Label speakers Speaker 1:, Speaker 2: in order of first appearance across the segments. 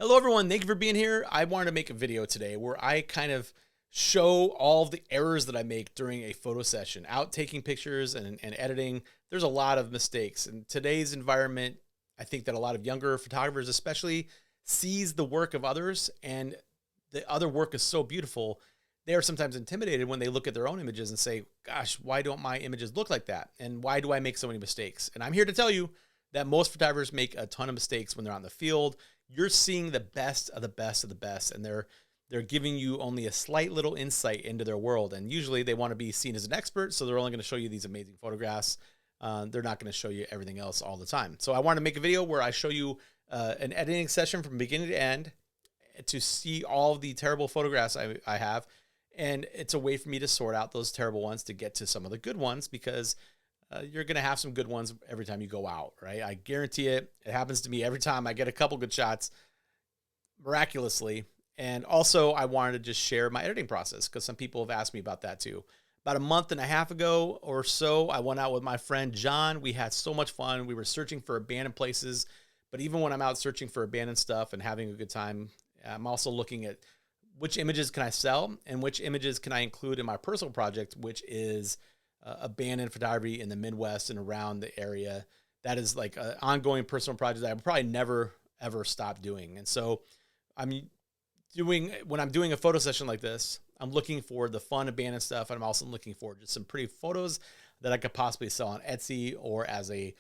Speaker 1: Hello, everyone. Thank you for being here. I wanted to make a video today where I kind of show all of the errors that I make during a photo session, out taking pictures and editing. There's a lot of mistakes. In today's environment, I think that a lot of younger photographers especially sees the work of others, and the other work is so beautiful. They are sometimes intimidated when they look at their own images and say, gosh, why don't my images look like that? And why do I make so many mistakes? And I'm here to tell you that most photographers make a ton of mistakes when they're out in the field. You're seeing the best of the best of the best, and they're giving you only a slight little insight into their world. And usually they want to be seen as an expert, so they're only going to show you these amazing photographs. They're not going to show you everything else all the time. So I want to make a video where I show you an editing session from beginning to end to see all of the terrible photographs I have. And it's a way for me to sort out those terrible ones to get to some of the good ones, because you're going to have some good ones every time you go out, right? I guarantee it. It happens to me every time. I get a couple good shots miraculously. And also, I wanted to just share my editing process, because some people have asked me about that too. About a month and a half ago or so, I went out with my friend John. We had so much fun. We were searching for abandoned places. But even when I'm out searching for abandoned stuff and having a good time, I'm also looking at which images can I sell and which images can I include in my personal project, which is abandoned photography in the Midwest and around the area. That is like an ongoing personal project that I would probably never, ever stop doing. And so when I'm doing a photo session like this, I'm looking for the fun abandoned stuff. And I'm also looking for just some pretty photos that I could possibly sell on Etsy or as a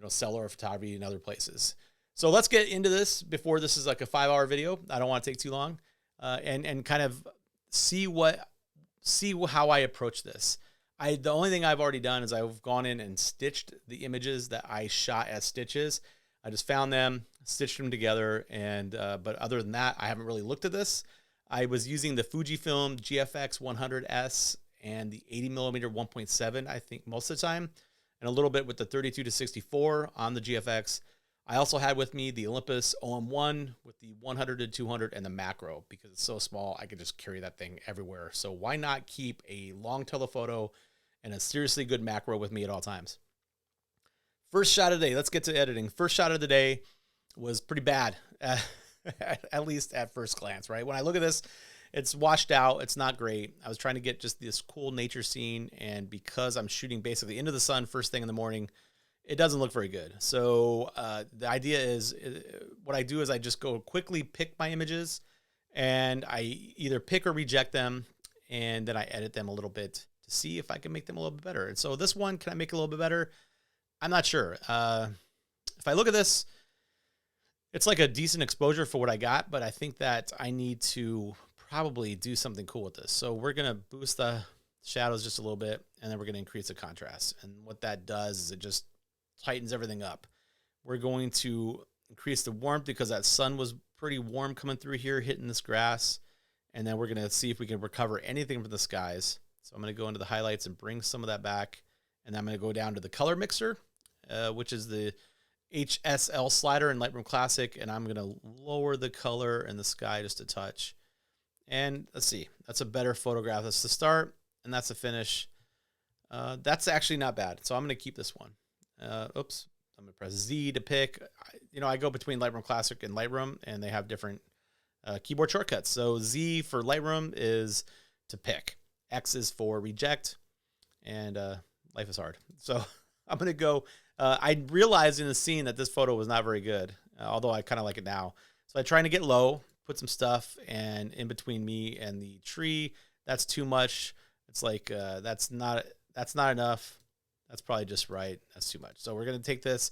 Speaker 1: seller of photography in other places. So let's get into this before this is like a 5-hour video. I don't want to take too long, and kind of see how I approach this. The only thing I've already done is I've gone in and stitched the images that I shot as stitches. I just found them, stitched them together, and but other than that, I haven't really looked at this. I was using the Fujifilm GFX 100S and the 80mm 1.7, I think, most of the time, and a little bit with the 32-64 on the GFX. I also had with me the Olympus OM1 with the 100-200 and the macro, because it's so small I could just carry that thing everywhere. So why not keep a long telephoto and a seriously good macro with me at all times? First shot of the day. Let's get to editing. First shot of the day was pretty bad, at least at first glance, right? When I look at this, it's washed out. It's not great. I was trying to get just this cool nature scene, and because I'm shooting basically into the sun first thing in the morning, it doesn't look very good. So the idea is, what I do is I just go quickly pick my images, and I either pick or reject them, and then I edit them a little bit to see if I can make them a little bit better. And so this one, can I make it a little bit better? I'm not sure. If I look at this, it's like a decent exposure for what I got, but I think that I need to probably do something cool with this. So we're going to boost the shadows just a little bit, and then we're going to increase the contrast. And what that does is it just tightens everything up. We're going to increase the warmth because that sun was pretty warm coming through here, hitting this grass. And then we're going to see if we can recover anything from the skies. So I'm going to go into the highlights and bring some of that back. And I'm going to go down to the color mixer, which is the HSL slider in Lightroom Classic. And I'm going to lower the color in the sky just a touch. And let's see, that's a better photograph. That's the start, and that's the finish. That's actually not bad. So I'm going to keep this one. Oops, I'm going to press Z to pick. I go between Lightroom Classic and Lightroom, and they have different keyboard shortcuts. So Z for Lightroom is to pick. X is for reject, and life is hard. So I'm going to go. I realized in the scene that this photo was not very good, although I kind of like it now. So I'm trying to get low, put some stuff, and in between me and the tree, that's too much. It's like that's not enough. That's probably just right. That's too much. So we're going to take this,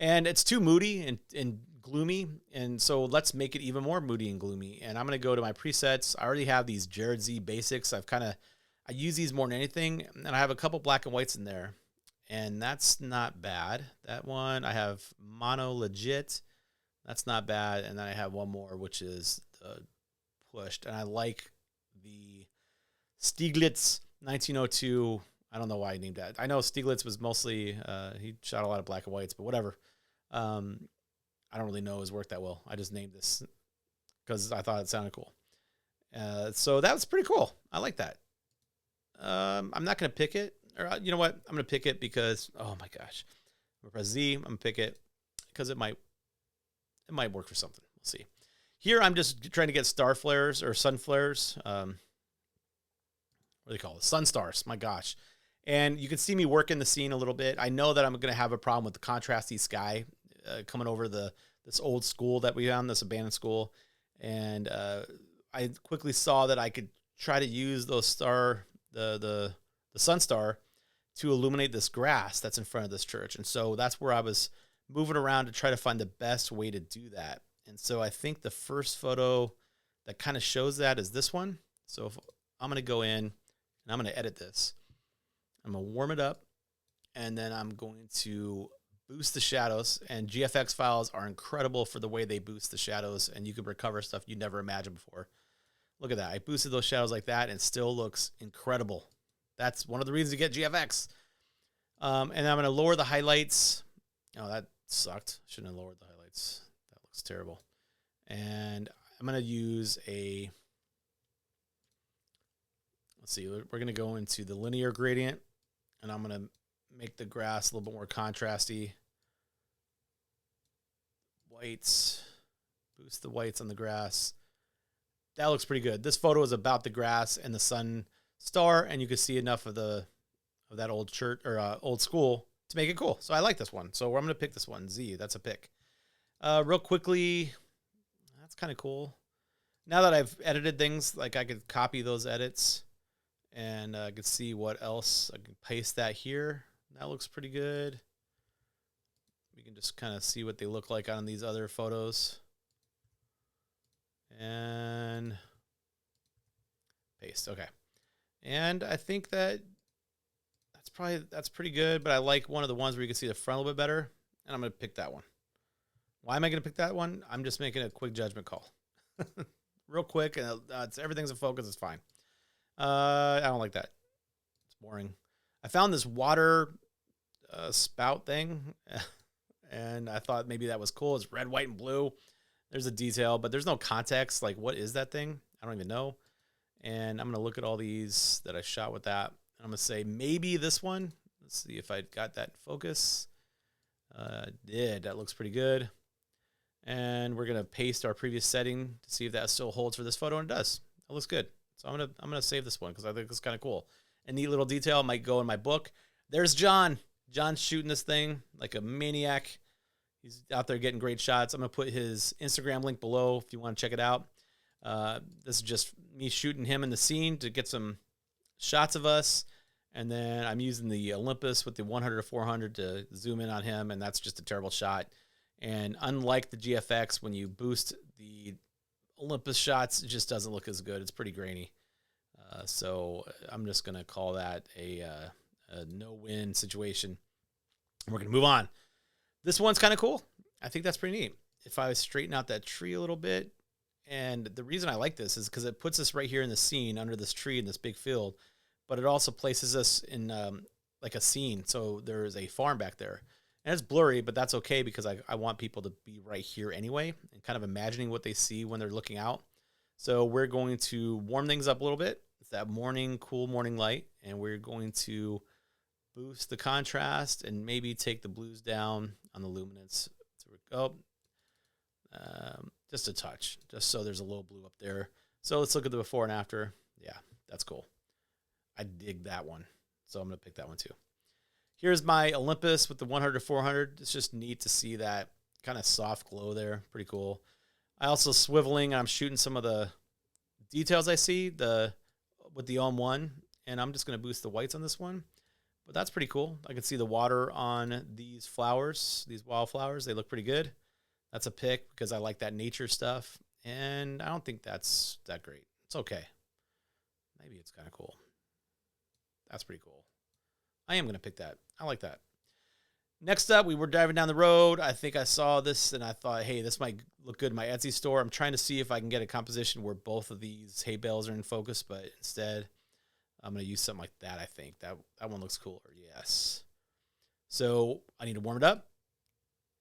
Speaker 1: and it's too moody and gloomy. And so let's make it even more moody and gloomy. And I'm going to go to my presets. I already have these Jerred Z basics. I use these more than anything. And I have a couple black and whites in there, and that's not bad. That one, I have mono legit. That's not bad. And then I have one more, which is pushed. And I like the Stieglitz 1902. I don't know why I named that. I know Stieglitz was mostly, he shot a lot of black and whites, but whatever. I don't really know his work that well. I just named this because I thought it sounded cool. So that was pretty cool. I like that. I'm not going to pick it. Or you know what? I'm going to pick it because, oh my gosh. I'm going to press Z. I'm going to pick it because it might work for something. We'll Let's see. Here I'm just trying to get star flares or sun flares. What do they call it? Sun stars. My gosh. And you can see me working the scene a little bit. I know that I'm going to have a problem with the contrasty sky coming over this old school that we found, this abandoned school. And I quickly saw that I could try to use those the sun star to illuminate this grass that's in front of this church. And so that's where I was moving around to try to find the best way to do that. And so I think the first photo that kind of shows that is this one. So if I'm going to go in and I'm going to edit this. I'm going to warm it up, and then I'm going to boost the shadows. And GFX files are incredible for the way they boost the shadows, and you can recover stuff you never imagined before. Look at that. I boosted those shadows like that, and it still looks incredible. That's one of the reasons you get GFX. And I'm going to lower the highlights. Oh, that sucked. Shouldn't have lowered the highlights. That looks terrible. And I'm going to use a... Let's see. We're going to go into the linear gradient. And I'm going to make the grass a little bit more contrasty. Whites. Boost the whites on the grass. That looks pretty good. This photo is about the grass and the sun star, and you can see enough of that old church or old school to make it cool. So I like this one. So I'm going to pick this one. Z. That's a pick. Real quickly, that's kind of cool. Now that I've edited things, like I could copy those edits. And I can see what else. I can paste that here. That looks pretty good. We can just kind of see what they look like on these other photos. And paste. Okay. And I think that's pretty good. But I like one of the ones where you can see the front a little bit better. And I'm going to pick that one. Why am I going to pick that one? I'm just making a quick judgment call. Real quick. And everything's in focus. It's fine. I don't like that. It's boring. I found this water spout thing, and I thought maybe that was cool. It's red, white, and blue. There's a detail, but there's no context. Like, what is that thing? I don't even know. And I'm going to look at all these that I shot with that. And I'm going to say maybe this one. Let's see if I got that in focus. Did. That looks pretty good. And we're going to paste our previous setting to see if that still holds for this photo, and it does. It looks good. So I'm gonna save this one because I think it's kind of cool. A neat little detail might go in my book. There's John. John's shooting this thing like a maniac. He's out there getting great shots. I'm gonna put his Instagram link below if you want to check it out. This is just me shooting him in the scene to get some shots of us, and then I'm using the Olympus with the 100 to 400 to zoom in on him, and that's just a terrible shot. And unlike the GFX, when you boost the Olympus shots, it just doesn't look as good. It's pretty grainy. So I'm just going to call that a no-win situation. We're going to move on. This one's kind of cool. I think that's pretty neat. If I straighten out that tree a little bit, and the reason I like this is because it puts us right here in the scene under this tree in this big field, but it also places us in like a scene. So there's a farm back there. And it's blurry, but that's okay because I want people to be right here anyway and kind of imagining what they see when they're looking out. So we're going to warm things up a little bit. It's that cool morning light. And we're going to boost the contrast and maybe take the blues down on the luminance. So we go. Just a touch, just so there's a little blue up there. So let's look at the before and after. Yeah, that's cool. I dig that one. So I'm going to pick that one too. Here's my Olympus with the 100 to 400. It's just neat to see that kind of soft glow there. Pretty cool. I also swiveling. I'm shooting some of the details I see with the OM1, and I'm just going to boost the whites on this one. But that's pretty cool. I can see the water on these flowers, these wildflowers. They look pretty good. That's a pick because I like that nature stuff, and I don't think that's that great. It's okay. Maybe it's kind of cool. That's pretty cool. I am going to pick that. I like that. Next up, we were driving down the road. I think I saw this, and I thought, hey, this might look good in my Etsy store. I'm trying to see if I can get a composition where both of these hay bales are in focus, but instead, I'm going to use something like that, I think. That one looks cooler, yes. So I need to warm it up,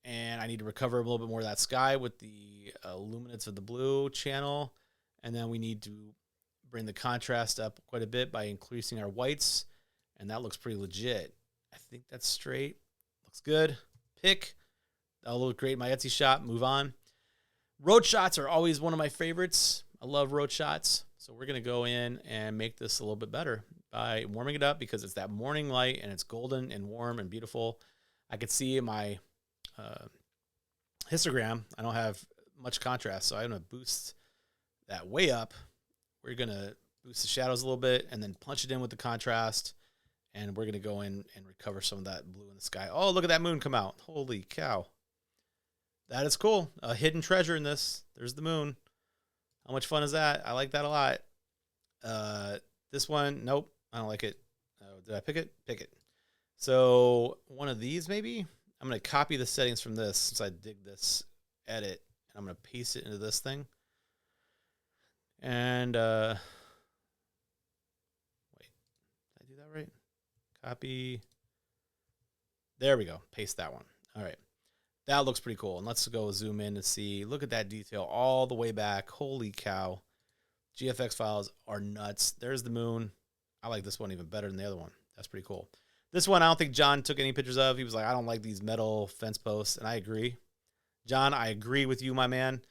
Speaker 1: and I need to recover a little bit more of that sky with the luminance of the blue channel, and then we need to bring the contrast up quite a bit by increasing our whites. And that looks pretty legit. I think that's straight. Looks good. Pick. That'll look great in my Etsy shop. Move on. Road shots are always one of my favorites. I love road shots. So we're going to go in and make this a little bit better by warming it up because it's that morning light and it's golden and warm and beautiful. I could see in my histogram, I don't have much contrast, so I'm going to boost that way up. We're going to boost the shadows a little bit and then punch it in with the contrast. And we're going to go in and recover some of that blue in the sky. Oh, look at that moon come out. Holy cow. That is cool. A hidden treasure in this. There's the moon. How much fun is that? I like that a lot. This one, nope. I don't like it. Oh, did I pick it? Pick it. So one of these maybe? I'm going to copy the settings from this since I dig this edit. And I'm going to paste it into this thing. And, wait. Did I do that right? Copy. There we go. Paste that one. All right. That looks pretty cool. And let's go zoom in and see. Look at that detail all the way back. Holy cow. GFX files are nuts. There's the moon. I like this one even better than the other one. That's pretty cool. This one I don't think John took any pictures of. He was like, I don't like these metal fence posts. And I agree. John, I agree with you, my man.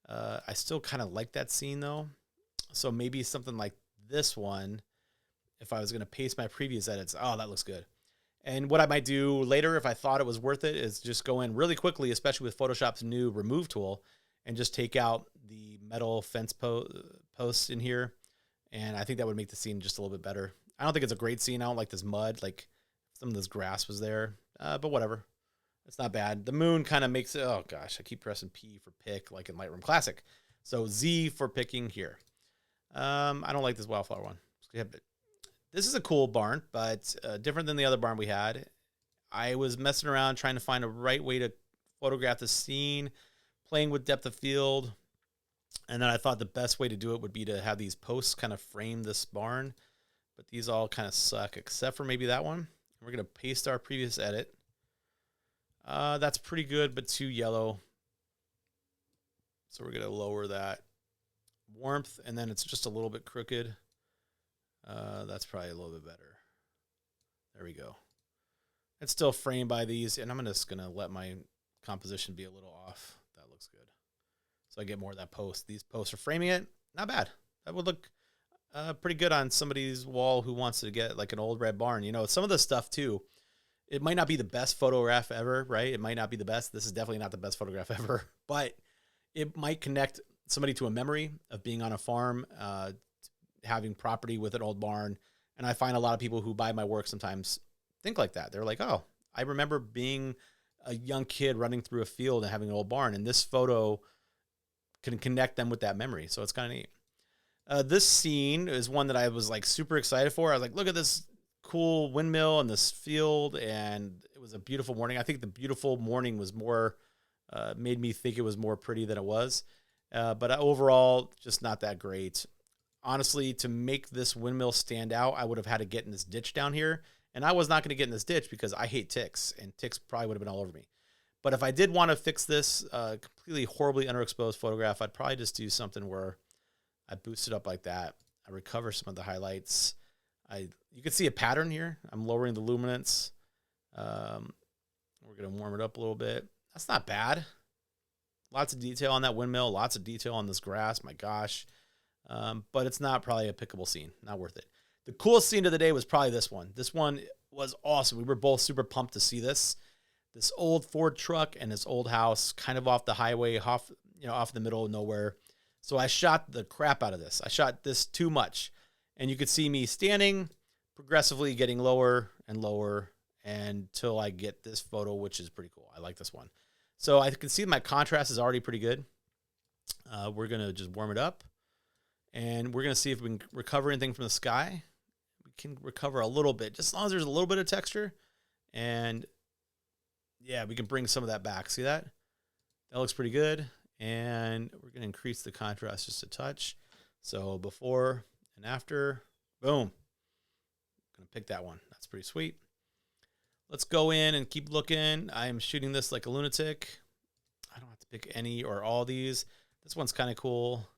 Speaker 1: I still kind of like that scene, though. So maybe something like this one, if I was going to paste my previous edits. Oh, that looks good. And what I might do later, if I thought it was worth it, is just go in really quickly, especially with Photoshop's new remove tool, and just take out the metal fence posts in here. And I think that would make the scene just a little bit better. I don't think it's a great scene. I don't like this mud. Like some of this grass was there, but whatever. It's not bad. The moon kind of makes it. Oh gosh, I keep pressing P for pick, like in Lightroom Classic. So Z for picking here. I don't like this wildflower one. This is a cool barn, but different than the other barn we had. I was messing around trying to find a right way to photograph the scene, playing with depth of field. And then I thought the best way to do it would be to have these posts kind of frame this barn. But these all kind of suck, except for maybe that one. We're going to paste our previous edit. That's pretty good, but too yellow. So we're going to lower that warmth, and then it's just a little bit crooked. That's probably a little bit better. There we go. It's still framed by these, and I'm just going to let my composition be a little off. That looks good. So I get more of that post. These posts are framing it. Not bad. That would look pretty good on somebody's wall who wants to get like an old red barn. You know, some of the stuff too, it might not be the best photograph ever, right? It might not be the best. This is definitely not the best photograph ever, but it might connect somebody to a memory of being on a farm, having property with an old barn. And I find a lot of people who buy my work sometimes think like that. They're like, oh, I remember being a young kid running through a field and having an old barn. And this photo can connect them with that memory. So it's kind of neat. This scene is one that I was like super excited for. I was like, look at this cool windmill and this field. And it was a beautiful morning. I think the beautiful morning was more, made me think it was more pretty than it was. But overall, just not that great. Honestly, to make this windmill stand out, I would have had to get in this ditch down here. And I was not going to get in this ditch because I hate ticks, and ticks probably would have been all over me. But if I did want to fix this completely horribly underexposed photograph, I'd probably just do something where I boost it up like that. I recover some of the highlights. You can see a pattern here. I'm lowering the luminance. We're going to warm it up a little bit. That's not bad. Lots of detail on that windmill. Lots of detail on this grass. My gosh. But it's not probably a pickable scene. Not worth it. The coolest scene of the day was probably this one. This one was awesome. We were both super pumped to see this. This old Ford truck and this old house kind of off the highway, off the middle of nowhere. So I shot the crap out of this. I shot this too much. And you could see me standing, progressively getting lower and lower until I get this photo, which is pretty cool. I like this one. So I can see my contrast is already pretty good. We're going to just warm it up. And we're going to see if we can recover anything from the sky. We can recover a little bit, just as long as there's a little bit of texture. And yeah, we can bring some of that back. See that? That looks pretty good. And we're going to increase the contrast just a touch. So before and after, boom. Going to pick that one. That's pretty sweet. Let's go in and keep looking. I am shooting this like a lunatic. I don't have to pick any or all these. This one's kind of cool.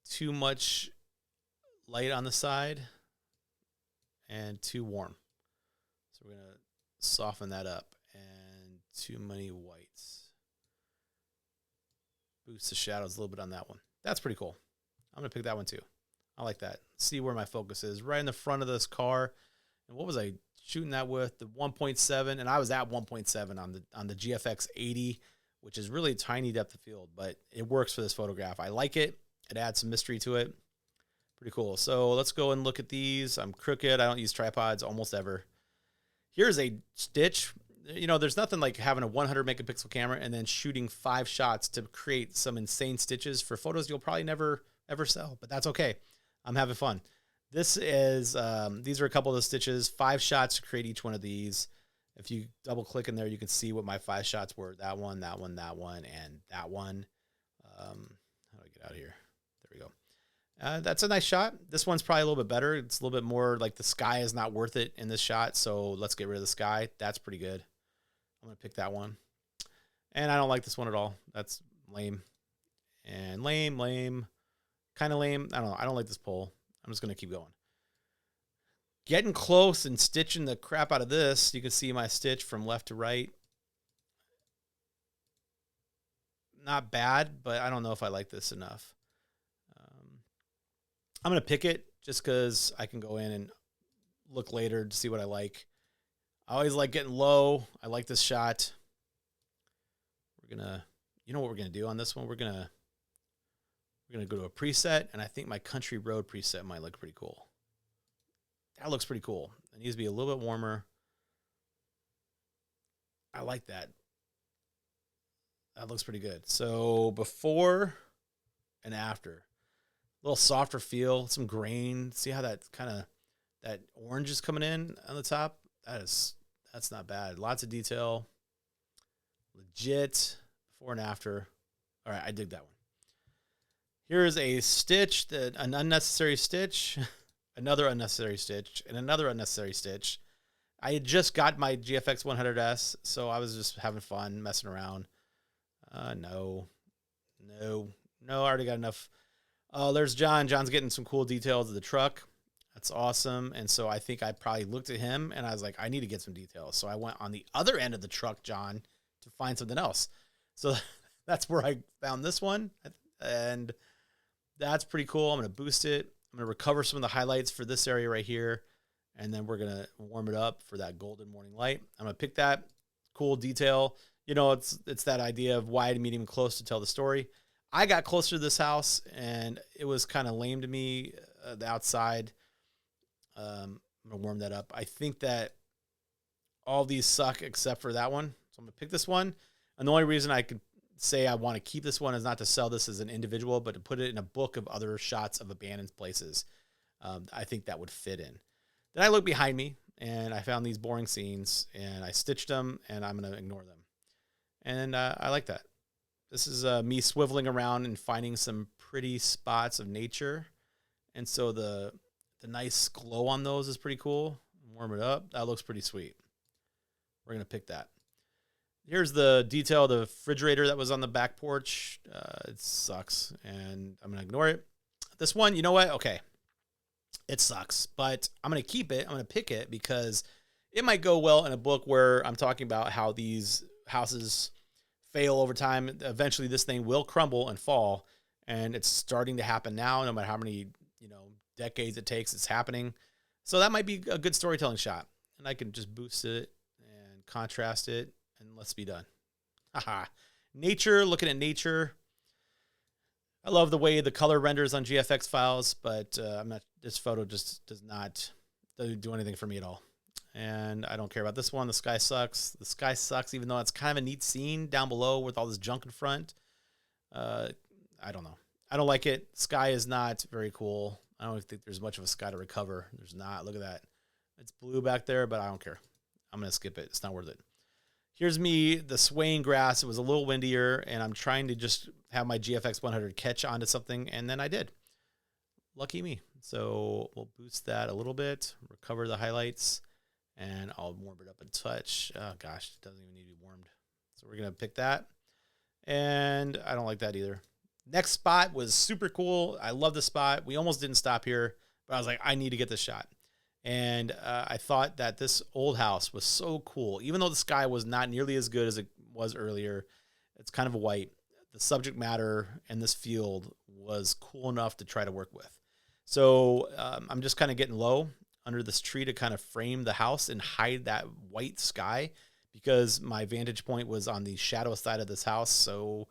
Speaker 1: Too much light on the side and too warm. So we're going to soften that up, and too many whites. boost the shadows a little bit on that one. That's pretty cool. I'm going to pick that one too. I like that. See where my focus is. Right in the front of this car. And what was I shooting that with? The 1.7. And I was at 1.7 on the GFX 80, which is really tiny depth of field. But it works for this photograph. I like it. It adds some mystery to it. Pretty cool. So let's go and look at these. I'm crooked. I don't use tripods almost ever. Here's a stitch. You know, there's nothing like having a 100 megapixel camera and then shooting 5 shots to create some insane stitches for photos you'll probably never ever sell, but that's okay. I'm having fun. This is, these are a couple of the stitches, 5 shots to create each one of these. If you double click in there, you can see what my 5 shots were. That one, that one, that one, and that one. How do I get out of here? There we go. That's a nice shot. This one's probably a little bit better. It's a little bit more like the sky is not worth it in this shot. So let's get rid of the sky. That's pretty good. I'm going to pick that one. And I don't like this one at all. That's lame. And lame. Kind of lame. I don't know. I don't like this pole. I'm just going to keep going. Getting close and stitching the crap out of this. You can see my stitch from left to right. Not bad, but I don't know if I like this enough. I'm going to pick it just because I can go in and look later to see what I like. I always like getting low. I like this shot. We're going to, you know what we're going to do on this one? We're going to go to a preset, and I think my country road preset might look pretty cool. That looks pretty cool. It needs to be a little bit warmer. I like that. That looks pretty good. So before and after, a little softer feel, some grain. See how that kind of, that orange is coming in on the top? That's not bad. Lots of detail. Legit. Before and after. All right, I dig that one. Here's a stitch, an unnecessary stitch, another unnecessary stitch, and another unnecessary stitch. I had just got my GFX 100S, so I was just having fun, messing around. No, I already got enough. Oh, there's John. John's getting some cool details of the truck. That's awesome. And so I think I probably looked at him, and I was like, I need to get some details. So I went on the other end of the truck, John, to find something else. So that's where I found this one, and that's pretty cool. I'm going to boost it. I'm going to recover some of the highlights for this area right here, and then we're going to warm it up for that golden morning light. I'm going to pick that cool detail. You know, it's that idea of wide, medium, close to tell the story. I got closer to this house, and it was kind of lame to me, the outside. I'm going to warm that up. I think that all these suck except for that one. So I'm going to pick this one. And the only reason I could say I want to keep this one is not to sell this as an individual, but to put it in a book of other shots of abandoned places. I think that would fit in. Then I looked behind me, and I found these boring scenes, and I stitched them, and I'm going to ignore them. And I like that. This is me swiveling around and finding some pretty spots of nature. And so the nice glow on those is pretty cool. Warm it up. That looks pretty sweet. We're going to pick that. Here's the detail of the refrigerator that was on the back porch. It sucks, and I'm going to ignore it. This one, you know what? Okay. It sucks, but I'm going to keep it. I'm going to pick it because it might go well in a book where I'm talking about how these houses fail over time. Eventually, this thing will crumble and fall, and it's starting to happen now, no matter how many, decades it takes, it's happening. So that might be a good storytelling shot, and I can just boost it and contrast it, and let's be done. Haha. Nature, looking at nature. I love the way the color renders on GFX files, but this photo just doesn't do anything for me at all. And I don't care about this one. The sky sucks. The sky sucks, even though it's kind of a neat scene down below with all this junk in front. I don't know. I don't like it. Sky is not very cool. I don't think there's much of a sky to recover. There's not. Look at that. It's blue back there, but I don't care. I'm going to skip it. It's not worth it. Here's me, the swaying grass. It was a little windier, and I'm trying to just have my GFX 100 catch onto something, and then I did. Lucky me. So we'll boost that a little bit, recover the highlights, and I'll warm it up a touch. Oh, gosh, it doesn't even need to be warmed. So we're going to pick that, and I don't like that either. Next spot was super cool. I love the spot. We almost didn't stop here, but I was like, I need to get this shot. And I thought that this old house was so cool. Even though the sky was not nearly as good as it was earlier, it's kind of a white. the subject matter and this field was cool enough to try to work with. So I'm just kind of getting low under this tree to kind of frame the house and hide that white sky, because my vantage point was on the shadow side of this house. So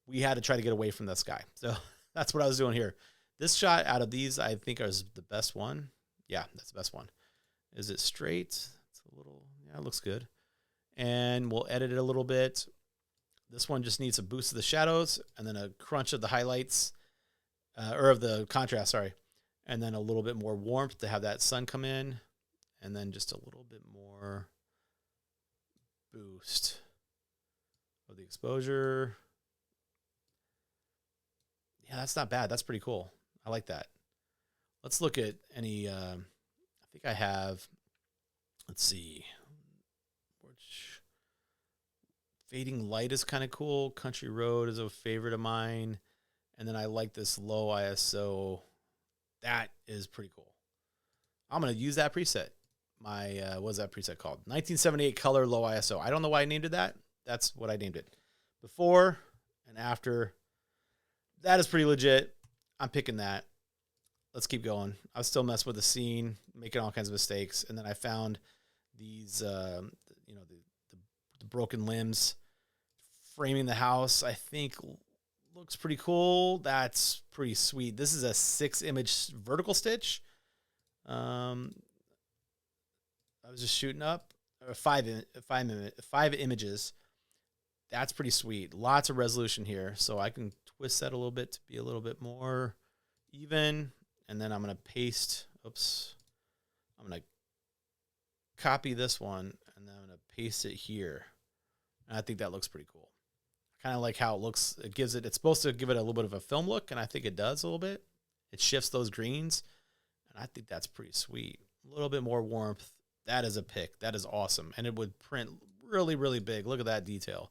Speaker 1: we had to try to get away from the sky. So that's what I was doing here. This shot out of these, I think, is the best one. Yeah, that's the best one. Is it straight? It's a little, yeah, it looks good. And we'll edit it a little bit. This one just needs a boost of the shadows and then a crunch of the highlights, or of the contrast, sorry. And then a little bit more warmth to have that sun come in. And then just a little bit more boost of the exposure. Yeah, that's not bad. That's pretty cool. I like that. Let's look at any, I think I have, let's see. Which fading light is kind of cool. Country Road is a favorite of mine. And then I like this low ISO. That is pretty cool. I'm going to use that preset. My, what's that preset called? 1978 color low ISO. I don't know why I named it that. That's what I named it. Before and after. That is pretty legit. I'm picking that. Let's keep going. I was still messing with the scene, making all kinds of mistakes. And then I found these, you know, the broken limbs framing the house. I think looks pretty cool. That's pretty sweet. This is a 6-image vertical stitch. I was just shooting up five images. That's pretty sweet. Lots of resolution here. So I can twist that a little bit to be a little bit more even. And then I'm going to paste. Oops. I'm going to copy this one and then I'm going to paste it here. And I think that looks pretty cool. I kind of like how it looks. It gives it, it's supposed to give it a little bit of a film look. And I think it does a little bit. It shifts those greens. And I think that's pretty sweet. A little bit more warmth. That is a pick. That is awesome. And it would print really, really big. Look at that detail.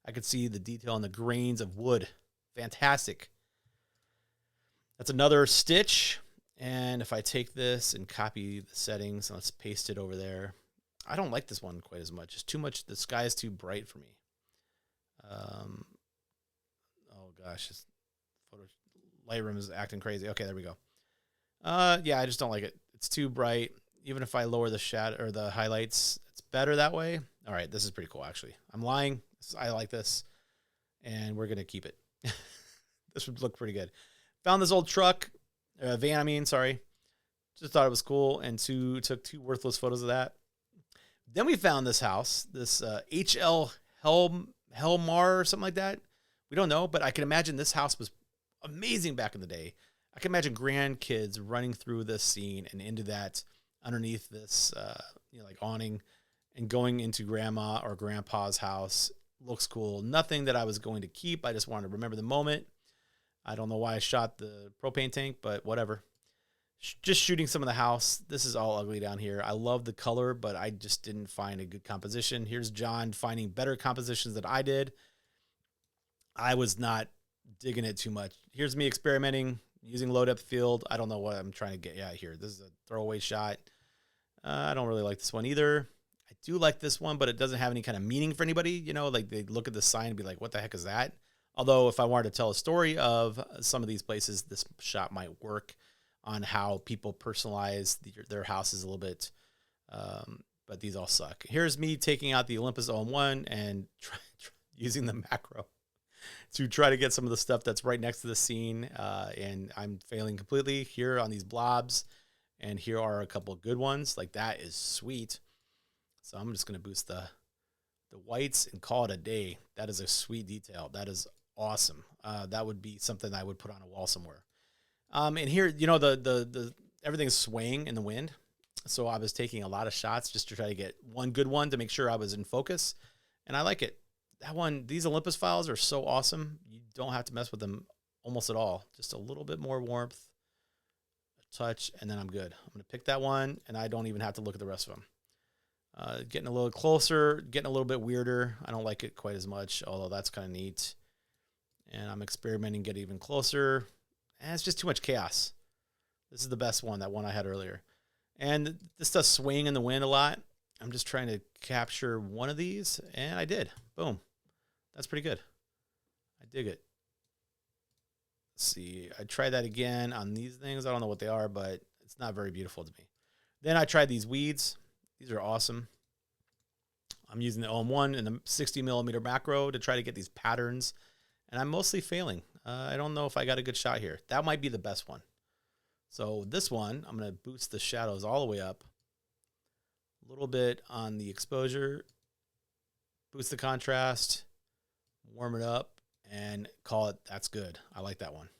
Speaker 1: I could see the detail on the grains of wood. Fantastic. That's another stitch. And if I take this and copy the settings, and let's paste it over there. I don't like this one quite as much. It's too much. The sky is too bright for me. Oh gosh, this Lightroom is acting crazy. Okay, there we go. Yeah, I just don't like it. It's too bright. Even if I lower the shadow or the highlights, it's better that way. All right, this is pretty cool, actually. I'm lying. I like this, and we're going to keep it. This would look pretty good. Found this old truck, van, I mean, sorry. Just thought it was cool, and took two worthless photos of that. Then we found this house, this H.L. Helmar or something like that. We don't know, but I can imagine this house was amazing back in the day. I can imagine grandkids running through this scene and into that, underneath this, like awning, and going into grandma or grandpa's house. Looks cool. Nothing that I was going to keep. I just wanted to remember the moment. I don't know why I shot the propane tank, but whatever. Just shooting some of the house. This is all ugly down here. I love the color, but I just didn't find a good composition. Here's John finding better compositions than I did. I was not digging it too much. Here's me experimenting, using low depth field. I don't know what I'm trying to get out here. This is a throwaway shot. I don't really like this one either. I do like this one, but it doesn't have any kind of meaning for anybody. You know, like they look at the sign and be like, what the heck is that? Although if I wanted to tell a story of some of these places, this shot might work on how people personalize their houses a little bit. But these all suck. Here's me taking out the Olympus OM1 and using the macro to try to get some of the stuff that's right next to the scene. And I'm failing completely here on these blobs. And here are a couple of good ones. Like that is sweet. So I'm just going to boost the whites and call it a day. That is a sweet detail. That is awesome. That would be something I would put on a wall somewhere. And here, you know, the everything's swaying in the wind. So I was taking a lot of shots just to try to get one good one to make sure I was in focus. And I like it. That one, these Olympus files are so awesome. You don't have to mess with them almost at all. Just a little bit more warmth, a touch, and then I'm good. I'm going to pick that one, and I don't even have to look at the rest of them. Getting a little closer, getting a little bit weirder. I don't like it quite as much, although that's kind of neat. And I'm experimenting, get even closer. And it's just too much chaos. This is the best one, that one I had earlier. And this stuff's swaying in the wind a lot. I'm just trying to capture one of these, and I did. Boom. That's pretty good. I dig it. Let's see. I tried that again on these things. I don't know what they are, but it's not very beautiful to me. Then I tried these weeds. These are awesome. I'm using the OM1 and the 60 millimeter macro to try to get these patterns, and I'm mostly failing. I don't know if I got a good shot here. That might be the best one. So this one, I'm going to boost the shadows all the way up. A little bit on the exposure, boost the contrast, warm it up, and call it, that's good. I like that one.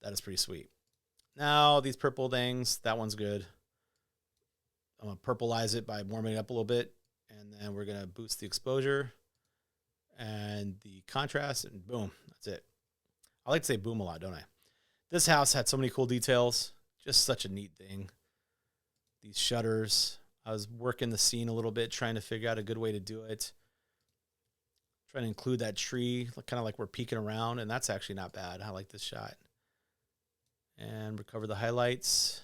Speaker 1: That is pretty sweet. Now, these purple things, that one's good. I'm going to purplize it by warming it up a little bit, and then we're going to boost the exposure and the contrast, and boom, that's it. I like to say boom a lot, don't I? This house had so many cool details. Just such a neat thing. These shutters. I was working the scene a little bit, trying to figure out a good way to do it. Trying to include that tree, kind of like we're peeking around, and that's actually not bad. I like this shot. And recover the highlights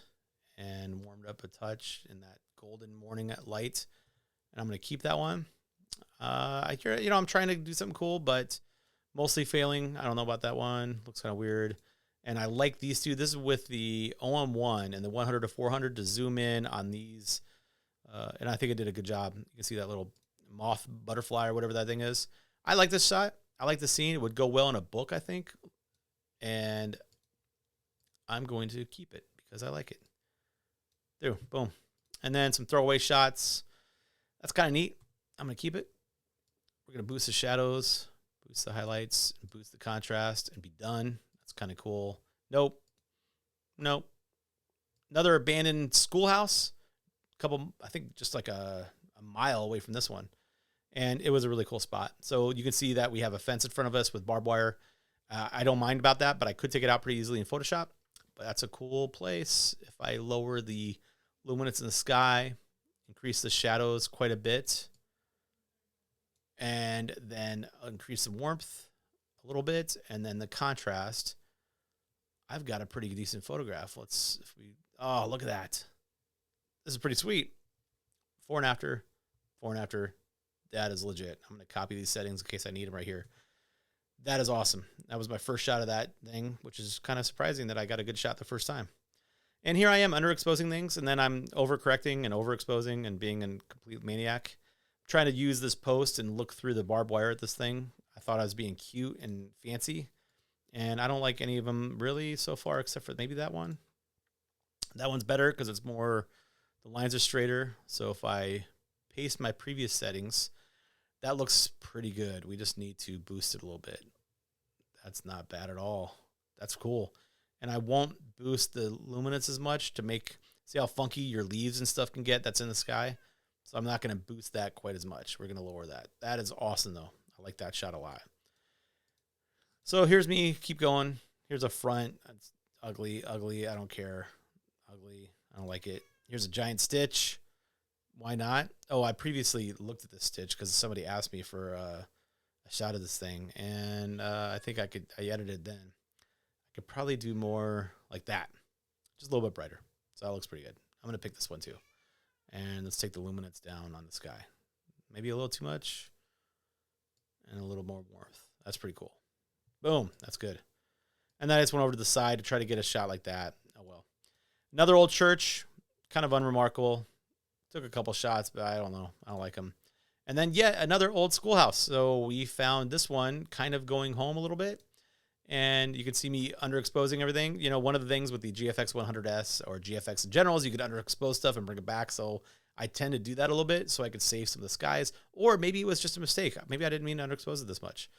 Speaker 1: and warmed up a touch in that golden morning light. And I'm going to keep that one. I'm trying to do something cool, but mostly failing. I don't know about that one. Looks kind of weird. And I like these two. This is with the OM1 and the 100 to 400 to zoom in on these. And I think I did a good job. You can see that little moth butterfly or whatever that thing is. I like this shot. I like the scene. It would go well in a book, I think. And I'm going to keep it because I like it. There, boom. And then some throwaway shots. That's kind of neat. I'm going to keep it. We're going to boost the shadows, boost the highlights, and boost the contrast, and be done. That's kind of cool. Nope. Another abandoned schoolhouse. I think just like a mile away from this one. And it was a really cool spot. So you can see that we have a fence in front of us with barbed wire. I don't mind about that, but I could take it out pretty easily in Photoshop. But that's a cool place. If I lower the luminance in the sky, increase the shadows quite a bit, and then increase the warmth a little bit, and then the contrast, I've got a pretty decent photograph. Oh, look at that. This is pretty sweet. Before and after. That is legit. I'm going to copy these settings in case I need them right here. That is awesome. That was my first shot of that thing, which is kind of surprising that I got a good shot the first time. And here I am underexposing things, and then I'm overcorrecting and overexposing and being a complete maniac. I'm trying to use this post and look through the barbed wire at this thing. I thought I was being cute and fancy, and I don't like any of them really so far except for maybe that one. That one's better because it's more, the lines are straighter. So if I paste my previous settings, that looks pretty good. We just need to boost it a little bit. That's not bad at all. That's cool. And I won't boost the luminance as much to see how funky your leaves and stuff can get that's in the sky. So I'm not going to boost that quite as much. We're going to lower that. That is awesome, though. I like that shot a lot. So here's me. Keep going. Here's a front. It's ugly. I don't care. Ugly. I don't like it. Here's a giant stitch. Why not? Oh, I previously looked at this stitch because somebody asked me for a shot of this thing. And I think I edited then. I could probably do more like that. Just a little bit brighter. So that looks pretty good. I'm going to pick this one too. And let's take the luminance down on the sky. Maybe a little too much. And a little more warmth. That's pretty cool. Boom. That's good. And then I just went over to the side to try to get a shot like that. Oh, well. Another old church. Kind of unremarkable. Took a couple shots, but I don't know. I don't like them. And then yet another old schoolhouse. So we found this one kind of going home a little bit. And you can see me underexposing everything. You know, one of the things with the GFX 100S or GFX in general is you could underexpose stuff and bring it back. So I tend to do that a little bit so I could save some of the skies. Or maybe it was just a mistake. Maybe I didn't mean to underexpose it this much.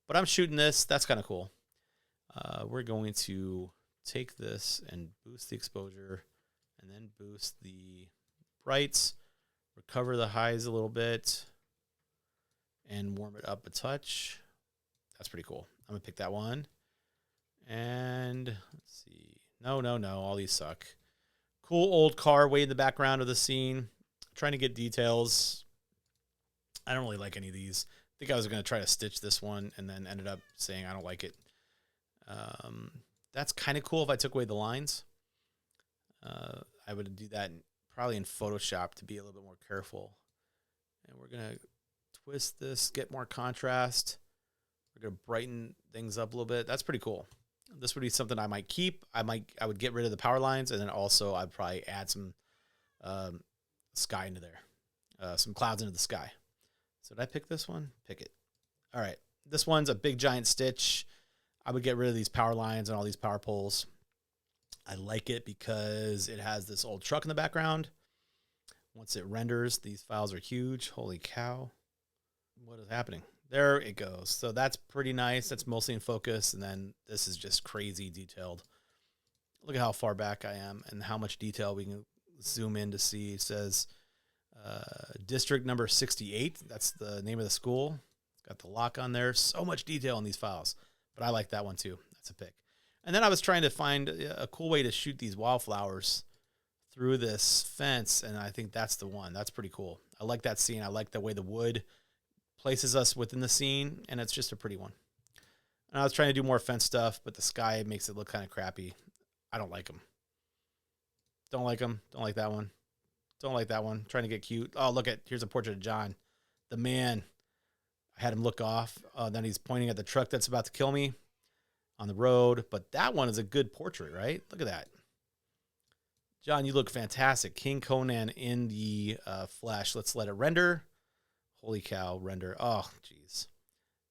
Speaker 1: But I'm shooting this. That's kind of cool. We're going to take this and boost the exposure and then boost the brights, recover the highs a little bit, and warm it up a touch. That's pretty cool. I'm going to pick that one. And let's see. No. All these suck. Cool old car way in the background of the scene. Trying to get details. I don't really like any of these. I think I was going to try to stitch this one and then ended up saying I don't like it. That's kind of cool if I took away the lines. I would do that probably in Photoshop to be a little bit more careful. And we're going to twist this, get more contrast. We're going to brighten things up a little bit. That's pretty cool. This would be something I might keep. I would get rid of the power lines, and then also I'd probably add some sky into there, some clouds into the sky. So did I pick this one? Pick it. All right. This one's a big giant stitch. I would get rid of these power lines and all these power poles. I like it because it has this old truck in the background. Once it renders, these files are huge. Holy cow. What is happening? There it goes. So that's pretty nice. That's mostly in focus. And then this is just crazy detailed. Look at how far back I am and how much detail we can zoom in to see. It says district number 68. That's the name of the school. It's got the lock on there. So much detail in these files. But I like that one too. That's a pick. And then I was trying to find a cool way to shoot these wildflowers through this fence. And I think that's the one. That's pretty cool. I like that scene. I like the way the wood places us within the scene. And it's just a pretty one. And I was trying to do more fence stuff, but the sky makes it look kind of crappy. I don't like them. Don't like them. Don't like that one. Don't like that one. Trying to get cute. Oh, look at, here's a portrait of John. The man. I had him look off. Then he's pointing at the truck that's about to kill me on the road. But that one is a good portrait, right? Look at that. John, you look fantastic. King Conan in the flesh. Let's let it render. Holy cow, render. Oh, jeez.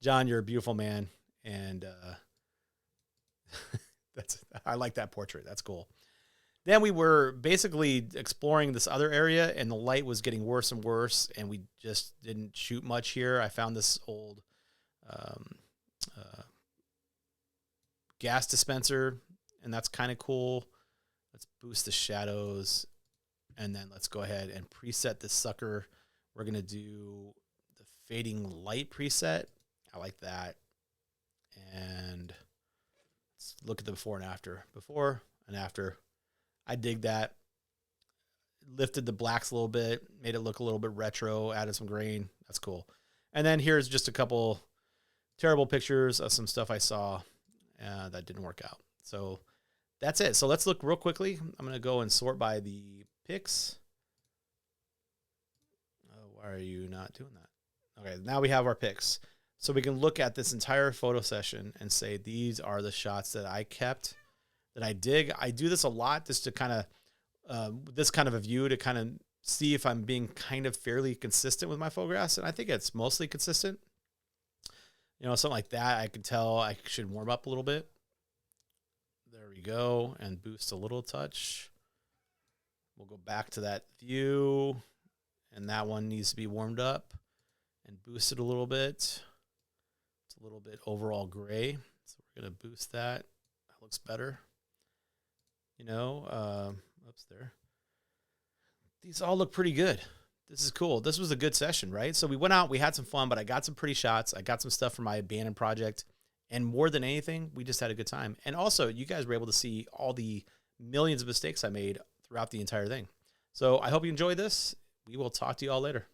Speaker 1: John, you're a beautiful man. And I like that portrait. That's cool. Then we were basically exploring this other area, and the light was getting worse and worse, and we just didn't shoot much here. I found this old gas dispenser, and that's kind of cool. Let's boost the shadows, and then let's go ahead and preset this sucker. We're going to do the fading light preset. I like that. And let's look at the before and after. Before and after. I dig that. Lifted the blacks a little bit, made it look a little bit retro, added some grain. That's cool. And then here's just a couple terrible pictures of some stuff I saw that didn't work out. So that's it. So let's look real quickly. I'm going to go and sort by the picks. Oh, why are you not doing that? Okay, now we have our picks. So we can look at this entire photo session and say, these are the shots that I kept, that I dig. I do this a lot just to kind of, this kind of a view to kind of see if I'm being kind of fairly consistent with my photographs. And I think it's mostly consistent. You know, something like that, I can tell I should warm up a little bit. There we go. And boost a little touch. We'll go back to that view. And that one needs to be warmed up and boosted a little bit. It's a little bit overall gray. So we're going to boost that. That looks better. You know, oops, there. These all look pretty good. This is cool. This was a good session, right? So we went out, we had some fun, but I got some pretty shots. I got some stuff from my abandoned project. And more than anything, we just had a good time. And also, you guys were able to see all the millions of mistakes I made throughout the entire thing. So I hope you enjoyed this. We will talk to you all later.